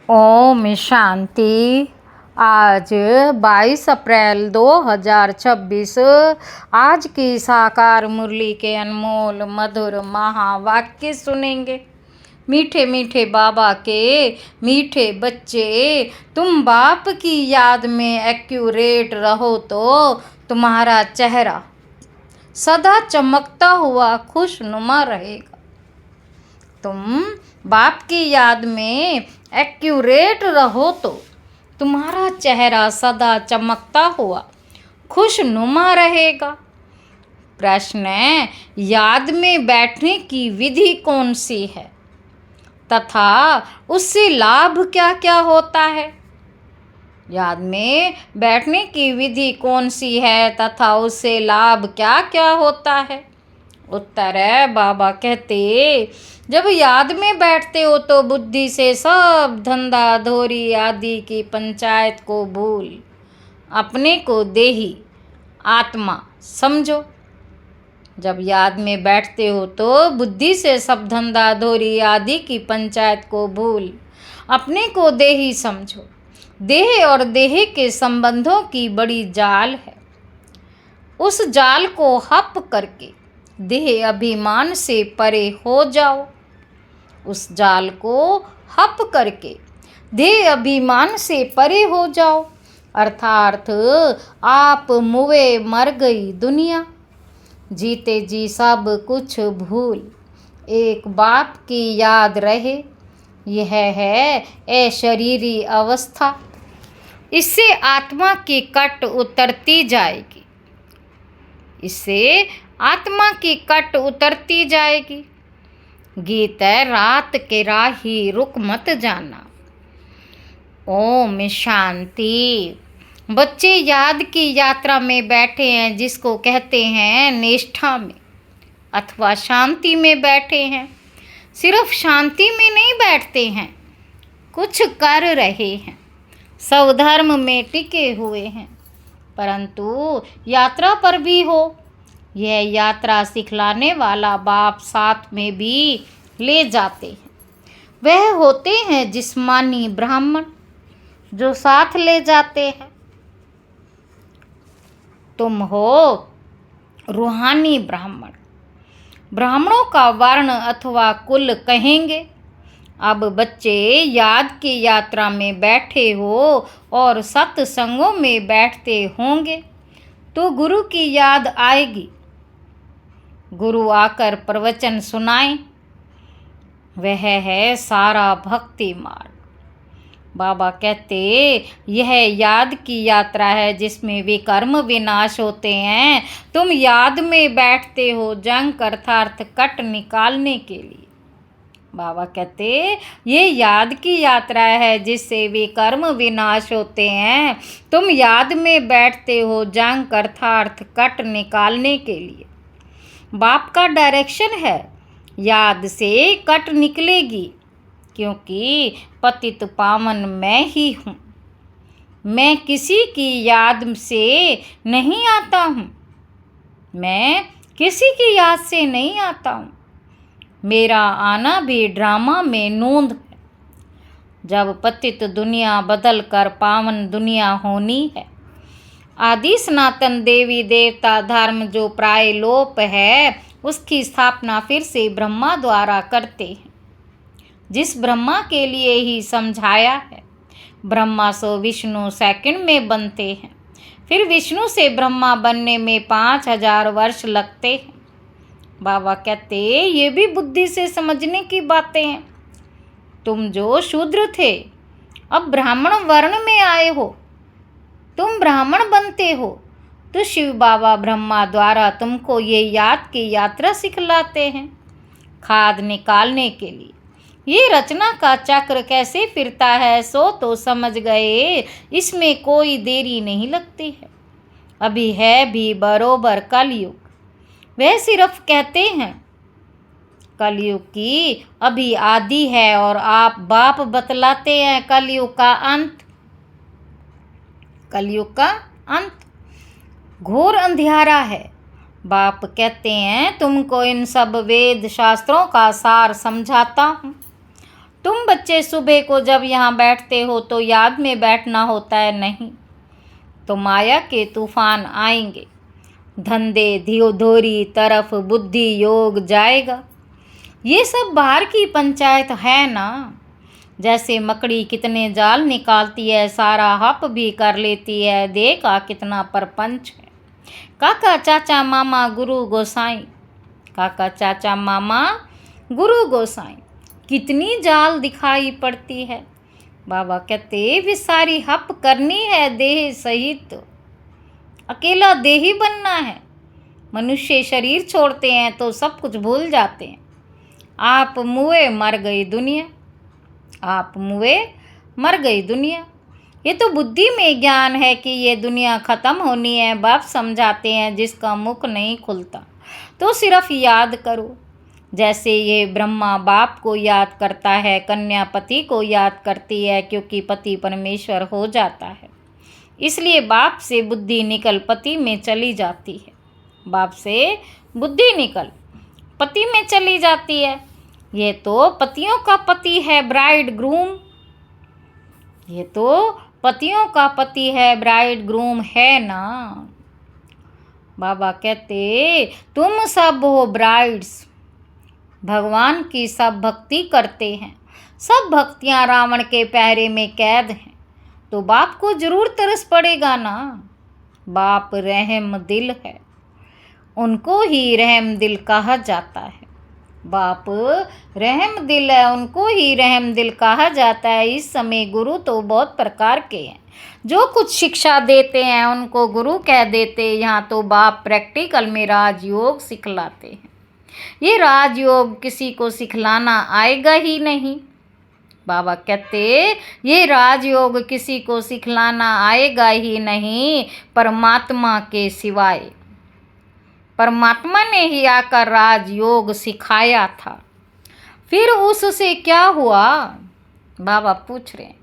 ओम शांति। आज 22 अप्रैल 2026 आज की साकार मुरली के अनमोल मधुर महावाक्य सुनेंगे। मीठे मीठे बाबा के मीठे बच्चे, तुम बाप की याद में एक्यूरेट रहो तो तुम्हारा चेहरा सदा चमकता हुआ खुशनुमा रहेगा। तुम बाप की याद में एक्यूरेट रहो तो तुम्हारा चेहरा सदा चमकता हुआ खुशनुमा रहेगा। प्रश्न है, याद में बैठने की विधि कौन सी है तथा उससे लाभ क्या क्या होता है? याद में बैठने की विधि कौन सी है तथा उससे लाभ क्या क्या होता है? उत्तर है, बाबा कहते, जब याद में बैठते हो तो बुद्धि से सब धंधा धोरी आदि की पंचायत को भूल अपने को देही आत्मा समझो। जब याद में बैठते हो तो बुद्धि से सब धंधा धोरी आदि की पंचायत को भूल अपने को देही समझो। देह और देह के संबंधों की बड़ी जाल है। उस जाल को हप करके देह अभिमान से परे हो जाओ। उस जाल को हप करके देह अभिमान से परे हो जाओ। अर्थात आप मुए मर गई दुनिया, जीते जी सब कुछ भूल एक बाप की याद रहे। यह है अशरीरी अवस्था। इससे आत्मा की कट उतरती जाएगी। इससे आत्मा की कट उतरती जाएगी। गीत है, रात के राही रुक मत जाना। ओम शांति। बच्चे याद की यात्रा में बैठे हैं, जिसको कहते हैं निष्ठा में अथवा शांति में बैठे हैं। सिर्फ शांति में नहीं बैठते हैं, कुछ कर रहे हैं, स्वधर्म में टिके हुए हैं, परंतु यात्रा पर भी हो। यह यात्रा सिखलाने वाला बाप साथ में भी ले जाते हैं। वह होते हैं जिस्मानी ब्राह्मण जो साथ ले जाते हैं। तुम हो रूहानी ब्राह्मण। ब्राह्मणों का वर्ण अथवा कुल कहेंगे। अब बच्चे याद की यात्रा में बैठे हो और सत्संगों में बैठते होंगे तो गुरु की याद आएगी। गुरु आकर प्रवचन सुनाएं, वह है सारा भक्ति मार्ग। बाबा कहते, यह याद की यात्रा है जिसमें विकर्म विनाश होते हैं। तुम याद में बैठते हो जंग अर्थात कट निकालने के लिए। बाबा कहते, ये याद की यात्रा है जिससे विकर्म विनाश होते हैं। तुम याद में बैठते हो जंग अर्थात कट निकालने के लिए। बाप का डायरेक्शन है, याद से कट निकलेगी, क्योंकि पतित पावन मैं ही हूँ। मैं किसी की याद से नहीं आता हूँ। मैं किसी की याद से नहीं आता हूँ। मेरा आना भी ड्रामा में नूंद है। जब पतित दुनिया बदल कर पावन दुनिया होनी है। आदि सनातन देवी देवता धर्म जो प्राय लोप है, उसकी स्थापना फिर से ब्रह्मा द्वारा करते हैं, जिस ब्रह्मा के लिए ही समझाया है। ब्रह्मा से विष्णु सेकंड में बनते हैं, फिर विष्णु से ब्रह्मा बनने में 5000 वर्ष लगते हैं। बाबा कहते, ये भी बुद्धि से समझने की बातें हैं। तुम जो शूद्र थे अब ब्राह्मण वर्ण में आए हो। तुम ब्राह्मण बनते हो तो शिव बाबा ब्रह्मा द्वारा तुमको ये याद की यात्रा सिखलाते हैं, खाद निकालने के लिए। ये रचना का चक्र कैसे फिरता है सो तो समझ गए। इसमें कोई देरी नहीं लगती है। अभी है भी बरोबर कलयुग। वह सिर्फ कहते हैं कलयुग की अभी आदि है और आप बाप बतलाते हैं कलयुग का अंत। कलयुग का अंत घोर अंधियारा है। बाप कहते हैं तुमको इन सब वेद शास्त्रों का सार समझाता हूँ। तुम बच्चे सुबह को जब यहाँ बैठते हो तो याद में बैठना होता है, नहीं तो माया के तूफान आएंगे। धंधे धियोधोरी तरफ बुद्धि योग जाएगा। ये सब बाहर की पंचायत है ना। जैसे मकड़ी कितने जाल निकालती है, सारा हप भी कर लेती है, देखा कितना परपंच है। काका चाचा मामा गुरु गोसाई, काका चाचा मामा गुरु गोसाई, कितनी जाल दिखाई पड़ती है। बाबा कहते वे सारी हप करनी है देह सहित, अकेला देही बनना है। मनुष्य शरीर छोड़ते हैं तो सब कुछ भूल जाते हैं। आप मुए मर गई दुनिया, आप मुए मर गई दुनिया। ये तो बुद्धि में ज्ञान है कि ये दुनिया ख़त्म होनी है। बाप समझाते हैं जिसका मुख नहीं खुलता तो सिर्फ याद करो। जैसे ये ब्रह्मा बाप को याद करता है, कन्या पति को याद करती है, क्योंकि पति परमेश्वर हो जाता है। इसलिए बाप से बुद्धि निकल पति में चली जाती है, बाप से बुद्धि निकल पति में चली जाती है। ये तो पतियों का पति है ब्राइड ग्रूम, ये तो पतियों का पति है ब्राइड ग्रूम है ना। बाबा कहते तुम सब हो ब्राइड्स, भगवान की सब भक्ति करते हैं। सब भक्तियाँ रावण के पहरे में कैद हैं, तो बाप को जरूर तरस पड़ेगा ना। बाप रहम दिल है, उनको ही रहम दिल कहा जाता है। बाप रहम दिल है, उनको ही रहम दिल कहा जाता है। इस समय गुरु तो बहुत प्रकार के हैं, जो कुछ शिक्षा देते हैं उनको गुरु कह देते। यहाँ तो बाप प्रैक्टिकल में राजयोग सिखलाते हैं। ये राजयोग किसी को सिखलाना आएगा ही नहीं। बाबा कहते ये राजयोग किसी को सिखलाना आएगा ही नहीं परमात्मा के सिवाय। परमात्मा ने ही आकर राजयोग सिखाया था। फिर उससे क्या हुआ, बाबा पूछ रहे हैं।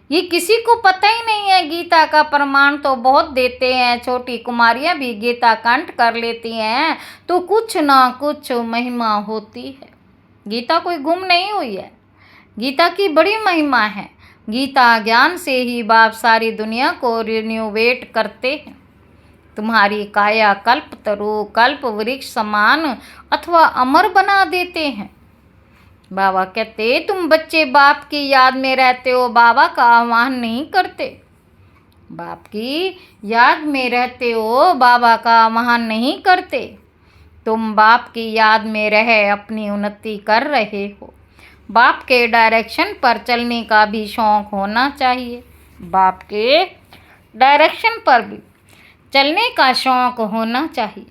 ये किसी को पता ही नहीं है। गीता का प्रमाण तो बहुत देते हैं, छोटी कुमारियां भी गीता कंठ कर लेती हैं, तो कुछ ना कुछ महिमा होती है। गीता कोई गुम नहीं हुई है, गीता की बड़ी महिमा है। गीता ज्ञान से ही बाप सारी दुनिया को रिन्यूवेट करते हैं। तुम्हारी काया कल्प तरु कल्प वृक्ष समान अथवा अमर बना देते हैं। बाबा कहते तुम बच्चे बाप की याद में रहते हो, बाबा का आह्वान नहीं करते। बाप की याद में रहते हो, बाबा का आह्वान नहीं करते। तुम बाप की याद में रह अपनी उन्नति कर रहे हो। बाप के डायरेक्शन पर चलने का भी शौक़ होना चाहिए। बाप के डायरेक्शन पर भी चलने का शौक़ होना चाहिए।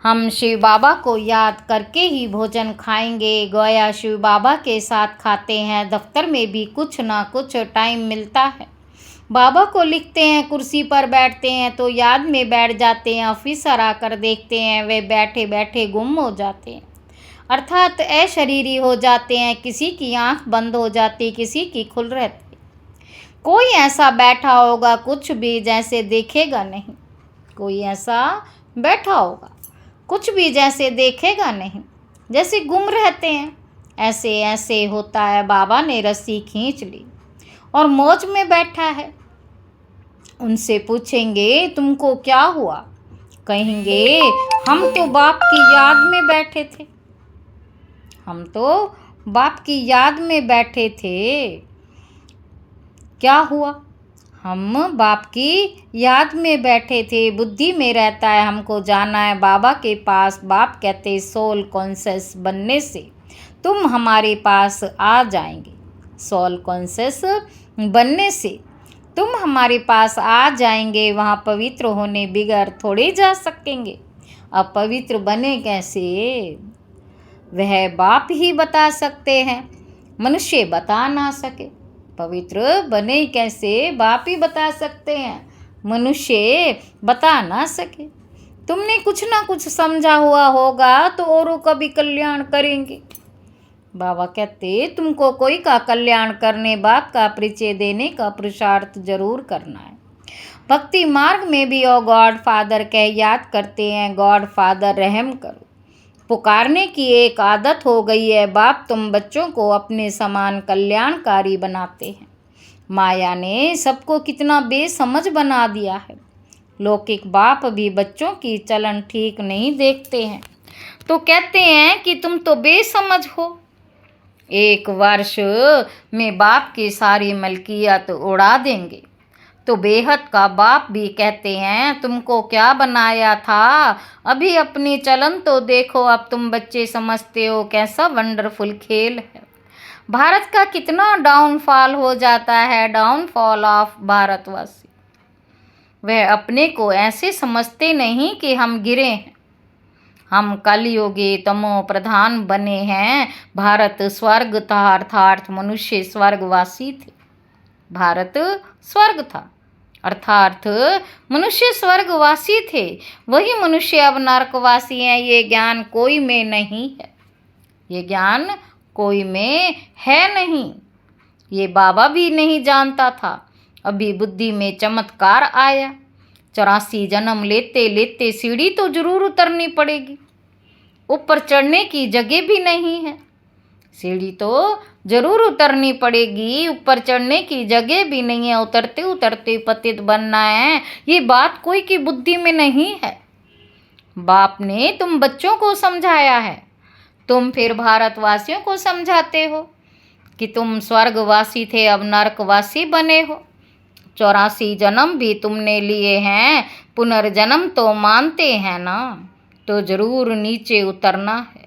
हम शिव बाबा को याद करके ही भोजन खाएंगे। गोया शिव बाबा के साथ खाते हैं। दफ्तर में भी कुछ ना कुछ टाइम मिलता है। बाबा को लिखते हैं, कुर्सी पर बैठते हैं तो याद में बैठ जाते हैं। ऑफिसर आकर देखते हैं, वे बैठे बैठे गुम हो जाते हैं, अर्थात अशरीरी हो जाते हैं। किसी की आंख बंद हो जाती, किसी की खुल रहती। कोई ऐसा बैठा होगा कुछ भी जैसे देखेगा नहीं, कोई ऐसा बैठा होगा कुछ भी जैसे देखेगा नहीं, जैसे गुम रहते हैं। ऐसे ऐसे होता है। बाबा ने रस्सी खींच ली और मौज में बैठा है। उनसे पूछेंगे तुमको क्या हुआ, कहेंगे हम तो बाप की याद में बैठे थे, हम तो बाप की याद में बैठे थे। क्या हुआ, हम बाप की याद में बैठे थे। बुद्धि में रहता है हमको जाना है बाबा के पास। बाप कहते सोल कॉन्शियस बनने से तुम हमारे पास आ जाएंगे। सोल कॉन्शियस बनने से तुम हमारे पास आ जाएंगे। वहाँ पवित्र होने बिगैर थोड़े जा सकेंगे। अब पवित्र बने कैसे, वह बाप ही बता सकते हैं, मनुष्य बता ना सके। पवित्र बने कैसे, बाप ही बता सकते हैं, मनुष्य बता ना सके। तुमने कुछ ना कुछ समझा हुआ होगा तो औरों का भी कल्याण करेंगे। बाबा कहते तुमको कोई का कल्याण करने बाप का परिचय देने का पुरुषार्थ जरूर करना है। भक्ति मार्ग में भी ओ गॉड फादर कह याद करते हैं, गॉड फादर रहम करो। पुकारने की एक आदत हो गई है। बाप तुम बच्चों को अपने समान कल्याणकारी बनाते हैं। माया ने सबको कितना बेसमझ बना दिया है। लौकिक बाप भी बच्चों की चलन ठीक नहीं देखते हैं तो कहते हैं कि तुम तो बेसमझ हो। एक वर्ष में बाप की सारी मलकियत उड़ा देंगे तो बेहद का बाप भी कहते हैं तुमको क्या बनाया था, अभी अपनी चलन तो देखो, अब तुम बच्चे समझते हो कैसा वंडरफुल खेल है। भारत का कितना डाउनफॉल हो जाता है, डाउनफॉल ऑफ भारतवासी। वह अपने को ऐसे समझते नहीं कि हम गिरे हैं, हम कलयुगी तमो प्रधान बने हैं। भारत स्वर्ग था अर्थात मनुष्य स्वर्गवासी थे। भारत स्वर्ग था अर्थात मनुष्य स्वर्गवासी थे, वही मनुष्य अब नरकवासी हैं। ये ज्ञान कोई में नहीं है, ये ज्ञान कोई में है नहीं। ये बाबा भी नहीं जानता था। अभी बुद्धि में चमत्कार आया। 84 जन्म लेते लेते सीढ़ी तो जरूर उतरनी पड़ेगी, ऊपर चढ़ने की जगह भी नहीं है। सीढ़ी तो जरूर उतरनी पड़ेगी, ऊपर चढ़ने की जगह भी नहीं है। उतरते उतरते पतित बनना है, ये बात कोई की बुद्धि में नहीं है। बाप ने तुम बच्चों को समझाया है, तुम फिर भारतवासियों को समझाते हो कि तुम स्वर्गवासी थे अब नरकवासी बने हो। 84 जन्म भी तुमने लिए हैं, पुनर्जन्म तो मानते हैं ना, तो जरूर नीचे उतरना है।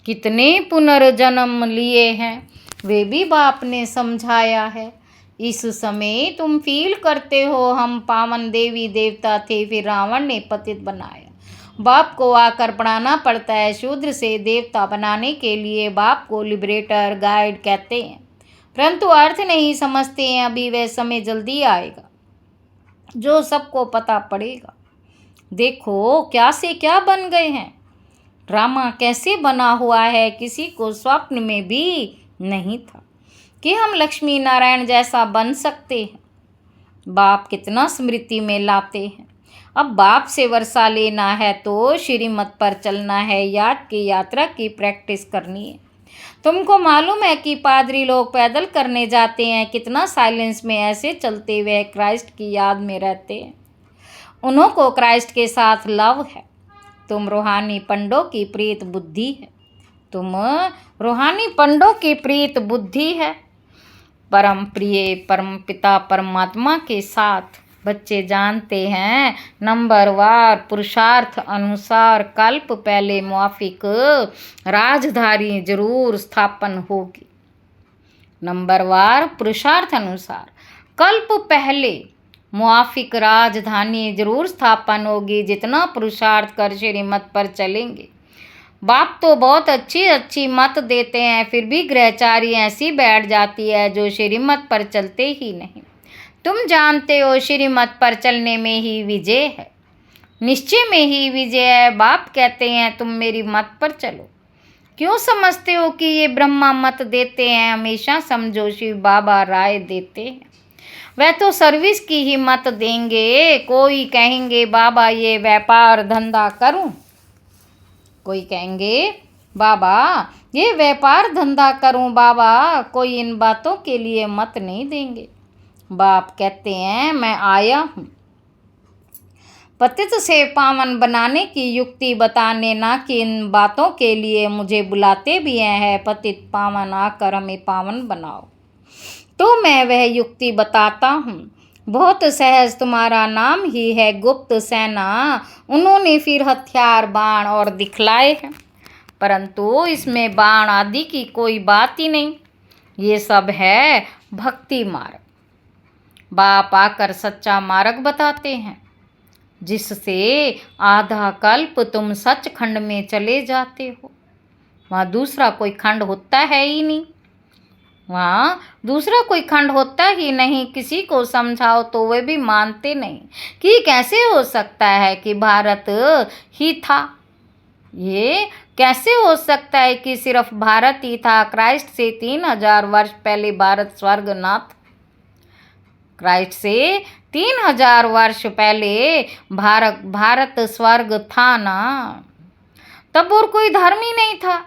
कितने पुनर्जन्म लिए हैं वे भी बाप ने समझाया है। इस समय तुम फील करते हो हम पावन देवी देवता थे, फिर रावण ने पतित बनाया। बाप को आकर पढ़ाना पड़ता है। शूद्र से देवता बनाने के लिए बाप को लिबरेटर गाइड कहते हैं, परंतु अर्थ नहीं समझते हैं। अभी वह समय जल्दी आएगा जो सबको पता पड़ेगा। देखो क्या से क्या बन गए हैं, ड्रामा कैसे बना हुआ है। किसी को स्वप्न में भी नहीं था कि हम लक्ष्मी नारायण जैसा बन सकते हैं। बाप कितना स्मृति में लाते हैं। अब बाप से वर्षा लेना है तो श्रीमत पर चलना है, याद की यात्रा की प्रैक्टिस करनी है। तुमको मालूम है कि पादरी लोग पैदल करने जाते हैं, कितना साइलेंस में ऐसे चलते हुए क्राइस्ट की याद में रहते हैं। उन्हों को क्राइस्ट के साथ लव है। तुम रूहानी पंडों की प्रीत बुद्धि है, तुम रूहानी पंडों की प्रीत बुद्धि है। परम प्रिय परम पिता परमात्मा के साथ बच्चे जानते हैं नंबरवार पुरुषार्थ अनुसार कल्प पहले मुआफिक राजधानी जरूर स्थापन होगी। नंबरवार पुरुषार्थ अनुसार कल्प पहले मुआफिक राजधानी जरूर स्थापन होगी। जितना पुरुषार्थ कर श्रीमत पर चलेंगे। बाप तो बहुत अच्छी अच्छी मत देते हैं, फिर भी ग्रहचारी ऐसी बैठ जाती है जो श्रीमत पर चलते ही नहीं। तुम जानते हो श्रीमत पर चलने में ही विजय है, निश्चय में ही विजय है। बाप कहते हैं तुम मेरी मत पर चलो। क्यों समझते हो कि ये ब्रह्मा मत देते हैं? हमेशा समझो शिव बाबा राय देते हैं। वह तो सर्विस की ही मत देंगे। कोई कहेंगे बाबा ये व्यापार धंधा करूं, कोई कहेंगे बाबा ये व्यापार धंधा करूं। बाबा कोई इन बातों के लिए मत नहीं देंगे। बाप कहते हैं मैं आया हूँ पतित से पावन बनाने की युक्ति बताने, ना कि इन बातों के लिए मुझे बुलाते भी हैं। पतित पावन आकर हमें पावन बनाओ, तो मैं वह युक्ति बताता हूँ। बहुत सहज तुम्हारा नाम ही है गुप्त सेना। उन्होंने फिर हथियार बाण और दिखलाए हैं, परंतु इसमें बाण आदि की कोई बात ही नहीं। ये सब है भक्ति मार्ग। बाप आकर सच्चा मार्ग बताते हैं, जिससे आधा कल्प तुम सच खंड में चले जाते हो। वहाँ दूसरा कोई खंड होता है ही नहीं, वहाँ दूसरा कोई खंड होता ही नहीं। किसी को समझाओ तो वे भी मानते नहीं कि कैसे हो सकता है कि भारत ही था। ये कैसे हो सकता है कि सिर्फ भारत ही था? क्राइस्ट से 3000 वर्ष पहले भारत स्वर्ग ना था। क्राइस्ट से 3000 वर्ष पहले भारत स्वर्ग था ना। तब और कोई धर्म ही नहीं था।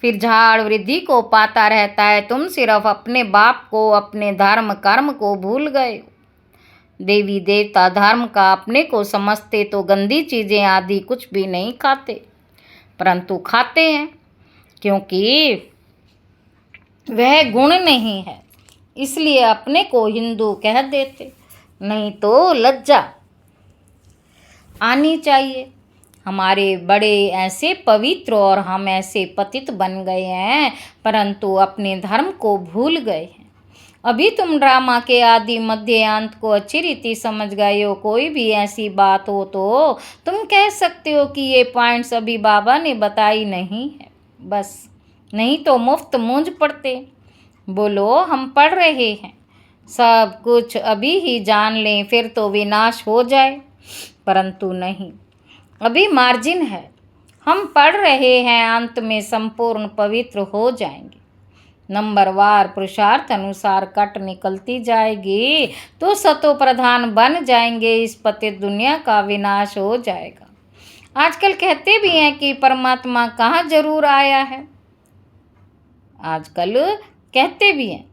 फिर झाड़ वृद्धि को पाता रहता है। तुम सिर्फ अपने बाप को, अपने धर्म कर्म को भूल गए हो। देवी देवता धर्म का अपने को समझते तो गंदी चीज़ें आदि कुछ भी नहीं खाते, परंतु खाते हैं क्योंकि वह गुण नहीं है, इसलिए अपने को हिंदू कह देते। नहीं तो लज्जा आनी चाहिए। हमारे बड़े ऐसे पवित्र और हम ऐसे पतित बन गए हैं, परंतु अपने धर्म को भूल गए हैं। अभी तुम ड्रामा के आदि मध्य अंत को अच्छी रीति समझ गए हो। कोई भी ऐसी बात हो तो तुम कह सकते हो कि ये पॉइंट्स अभी बाबा ने बताई नहीं है, बस। नहीं तो मुफ्त मूंझ पड़ते। बोलो हम पढ़ रहे हैं, सब कुछ अभी ही जान लें, फिर तो विनाश हो जाए। परंतु नहीं, अभी मार्जिन है। हम पढ़ रहे हैं, अंत में संपूर्ण पवित्र हो जाएंगे। नंबरवार पुरुषार्थ अनुसार कट निकलती जाएगी तो सतो प्रधान बन जाएंगे। इस पतित दुनिया का विनाश हो जाएगा। आजकल कहते भी हैं कि परमात्मा कहाँ जरूर आया है। आजकल कहते भी हैं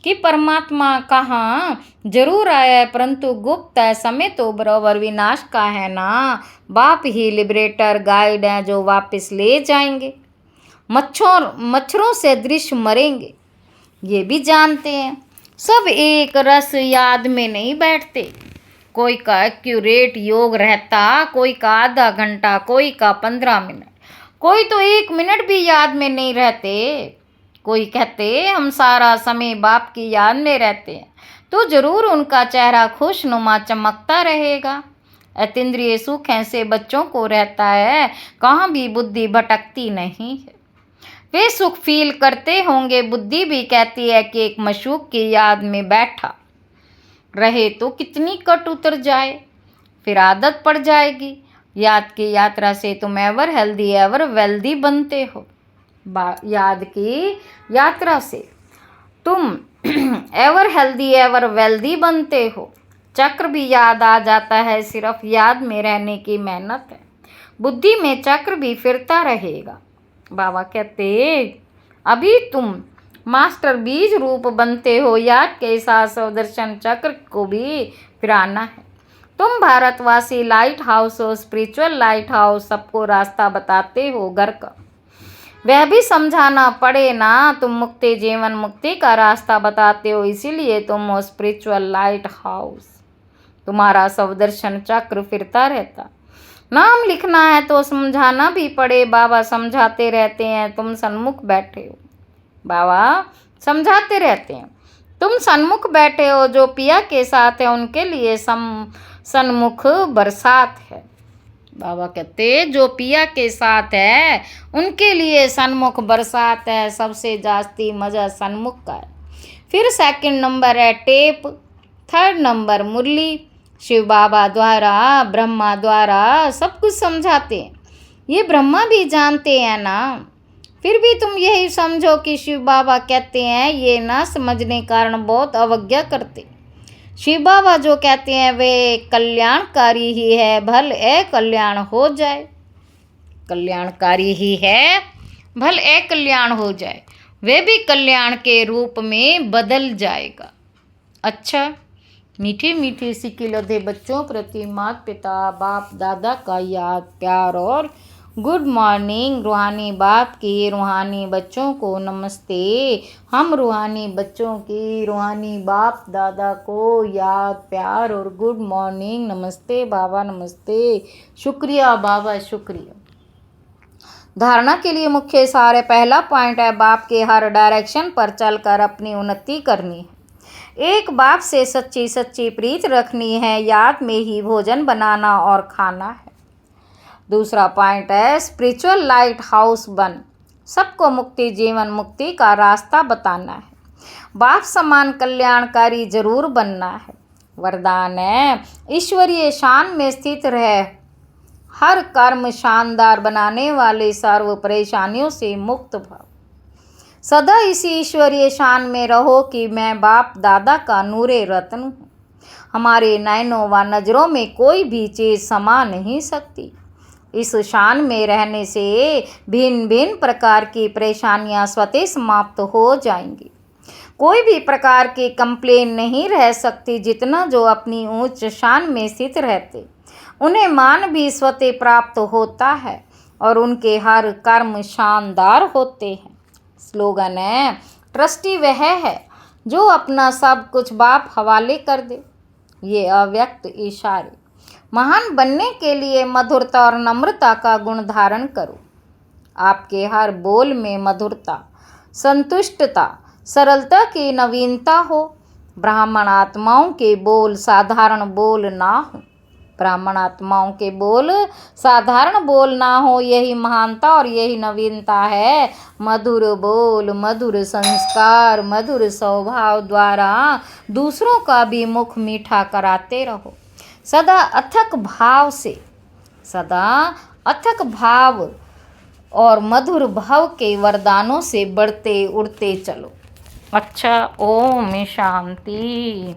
कि परमात्मा कहाँ जरूर आया है, परंतु गुप्त है। समय तो बराबर विनाश का है ना। बाप ही लिबरेटर गाइड हैं जो वापस ले जाएंगे। मच्छरों से दृश्य मरेंगे, ये भी जानते हैं। सब एक रस याद में नहीं बैठते। कोई का एक्यूरेट योग रहता, कोई का आधा घंटा, कोई का 15 मिनट, कोई तो 1 मिनट भी याद में नहीं रहते। कोई कहते हम सारा समय बाप की याद में रहते हैं, तो जरूर उनका चेहरा खुशनुमा चमकता रहेगा। अतीन्द्रिय सुख ऐसे बच्चों को रहता है, कहाँ भी बुद्धि भटकती नहीं है। वे सुख फील करते होंगे। बुद्धि भी कहती है कि एक मशूक की याद में बैठा रहे तो कितनी कट उतर जाए, फिर आदत पड़ जाएगी। याद की यात्रा से तुम एवर हेल्दी एवर वेल्दी बनते हो। याद की यात्रा से तुम एवर हेल्दी एवर वेल्दी बनते हो। चक्र भी याद आ जाता है, सिर्फ याद में रहने की मेहनत है। बुद्धि में चक्र भी फिरता रहेगा। बाबा कहते अभी तुम मास्टर बीज रूप बनते हो। याद के साथ स्वदर्शन चक्र को भी फिराना है। तुम भारतवासी लाइट हाउस हो, स्पिरिचुअल लाइट हाउस, सबको रास्ता बताते हो घर का। वह भी समझाना पड़े ना। तुम मुक्ति जीवन मुक्ति का रास्ता बताते हो, इसीलिए तुम हो स्पिरिचुअल लाइट हाउस। तुम्हारा स्वदर्शन चक्र फिरता रहता। नाम लिखना है तो समझाना भी पड़े। बाबा समझाते रहते हैं, तुम सन्मुख बैठे हो। बाबा समझाते रहते हैं, तुम सन्मुख बैठे हो। जो पिया के साथ है उनके लिए सन्मुख बरसात है। बाबा कहते जो पिया के साथ है उनके लिए सन्मुख बरसात है। सबसे जास्ती मज़ा सन्मुख का है। फिर सेकंड नंबर है टेप, थर्ड नंबर मुरली। शिव बाबा द्वारा, ब्रह्मा द्वारा सब कुछ समझाते हैं। ये ब्रह्मा भी जानते हैं ना। फिर भी तुम यही समझो कि शिव बाबा कहते हैं, ये ना समझने कारण बहुत अवज्ञा करते। शिव बाबा जो कहते हैं वे कल्याणकारी ही है, भल अकल्याण हो जाए। कल्याणकारी ही है, भल अकल्याण हो जाए। वे भी कल्याण के रूप में बदल जाएगा। अच्छा, मीठी मीठी सिक्की लदे बच्चों प्रति माता पिता बाप दादा का याद प्यार और गुड मॉर्निंग। रूहानी बाप की रूहानी बच्चों को नमस्ते। हम रूहानी बच्चों की रूहानी बाप दादा को याद प्यार और गुड मॉर्निंग। नमस्ते बाबा, नमस्ते। शुक्रिया बाबा, शुक्रिया। धारणा के लिए मुख्य सार है। पहला पॉइंट है बाप के हर डायरेक्शन पर चलकर अपनी उन्नति करनी है। एक बाप से सच्ची सच्ची प्रीत रखनी है। याद में ही भोजन बनाना और खाना है। दूसरा पॉइंट है स्पिरिचुअल लाइट हाउस बन सबको मुक्ति जीवन मुक्ति का रास्ता बताना है। बाप समान कल्याणकारी जरूर बनना है। वरदान है ईश्वरीय शान में स्थित रहे, हर कर्म शानदार बनाने वाले, सर्व परेशानियों से मुक्त भव। सदा इसी ईश्वरीय शान में रहो कि मैं बाप दादा का नूरे रत्न हूँ। हमारे नैनों व नज़रों में कोई भी चीज़ समा नहीं सकती। इस शान में रहने से भिन्न भिन्न प्रकार की परेशानियां स्वतः समाप्त हो जाएंगी। कोई भी प्रकार की कंप्लेन नहीं रह सकती। जितना जो अपनी उच्च शान में स्थित रहते, उन्हें मान भी स्वतः प्राप्त होता है और उनके हर कर्म शानदार होते हैं। स्लोगन है, ट्रस्टी वह है जो अपना सब कुछ बाप हवाले कर दे। ये अव्यक्त इशारे। महान बनने के लिए मधुरता और नम्रता का गुण धारण करो। आपके हर बोल में मधुरता, संतुष्टता, सरलता की नवीनता हो। ब्राह्मण आत्माओं के बोल साधारण बोल ना हो। ब्राह्मण आत्माओं के बोल साधारण बोल ना हो, यही महानता और यही नवीनता है। मधुर बोल, मधुर संस्कार, मधुर स्वभाव द्वारा दूसरों का भी मुख मीठा कराते रहो। सदा अथक भाव और मधुर भाव के वरदानों से बढ़ते उड़ते चलो। अच्छा, ओम शांति।